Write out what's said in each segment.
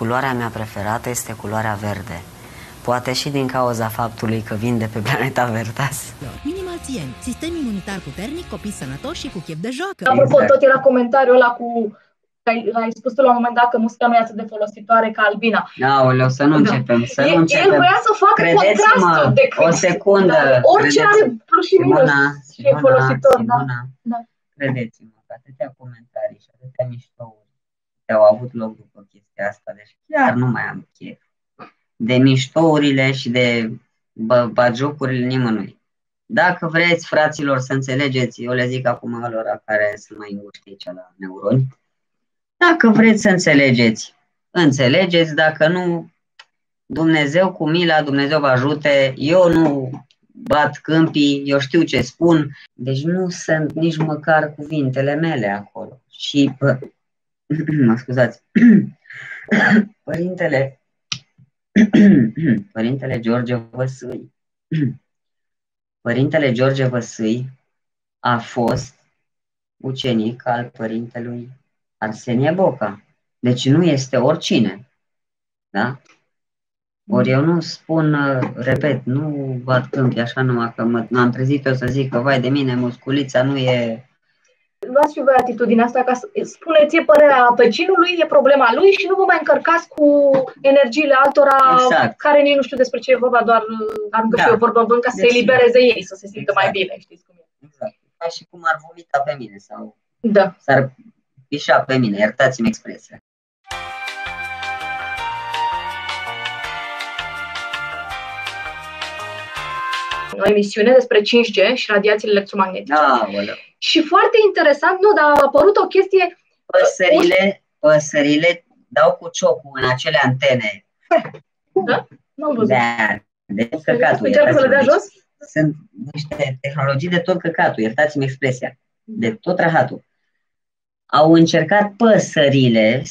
Culoarea mea preferată este culoarea verde. Poate și din cauza faptului că vin de pe planeta Vertas. Minimalțien, sistem imunitar puternic, copii sănătoși și cu chef de joacă. Apropo, tot era comentariul ăla cu... Ai spus tu la un moment dat că muzica nu e atât de folositoare ca Albina. Aoleu, să nu începem, să nu începem. El voia să facă contrastul de o secundă. Orice are plus și minus și e folositor. Da. Credeți-mă, că atâtea comentarii și atâtea miștouri au avut loc după chestia asta. Deci chiar nu mai am chef de miștourile și de bagiocurile nimănui. Dacă vreți, fraților, să înțelegeți, eu le zic acum alora care sunt mai înguști aici la neuroni, dacă vreți să înțelegeți, înțelegeți, dacă nu, Dumnezeu cu mila, Dumnezeu vă ajute, eu nu bat câmpii, eu știu ce spun, deci nu sunt nici măcar cuvintele mele acolo. Și, mă scuzați, Părintele George Văsâi, Părintele George Văsâi a fost ucenic al părintelui Arsenie Boca. Deci nu este oricine. Da? Ori eu nu spun, repet, nu bat câmpii așa numai că m-am trezit eu să zic că vai de mine, musculița nu e... Luați și voi atitudinea asta ca să spuneți părerea vecinului, e problema lui și nu vă mai încărcați cu energiile altora, exact, care nici nu știu despre ce e vorba, doar aruncă și eu vorbă în vânt ca să se elibereze ei, să se simtă mai bine, știți cum e. Exact, ca și cum ar vomita pe mine sau da, s-ar pișa pe mine, iertați-mi expresia. O emisiune despre 5G și radiațiile electromagnetice. Și foarte interesant, nu, dar a apărut o chestie... Păsările dau cu ciocul în acele antene. Da? Nu am văzut. De tot căcatul. Încearcă să le dea jos? Sunt niște tehnologii de tot căcatul, iertați-mi expresia. De tot rahatul. Au încercat păsările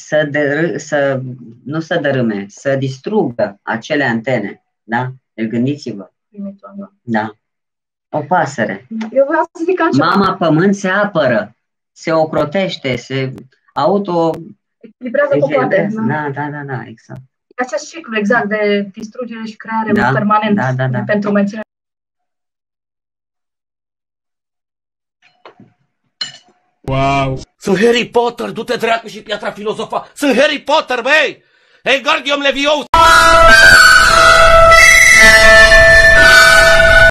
nu să dărâme, să distrugă acele antene. Da? Deci gândiți-vă. Da. O pasăre. Eu vreau să zic altceva. Mama pământ se apără, se ocrotește, se echilibrează cu poate. Da, exact. Acest ciclu exact de distrugere și creare permanent pentru menținerea. Wow! Sunt Harry Potter, du-te dracu și piatra filozofa! Sunt Harry Potter, băi! Wingardium Leviosa!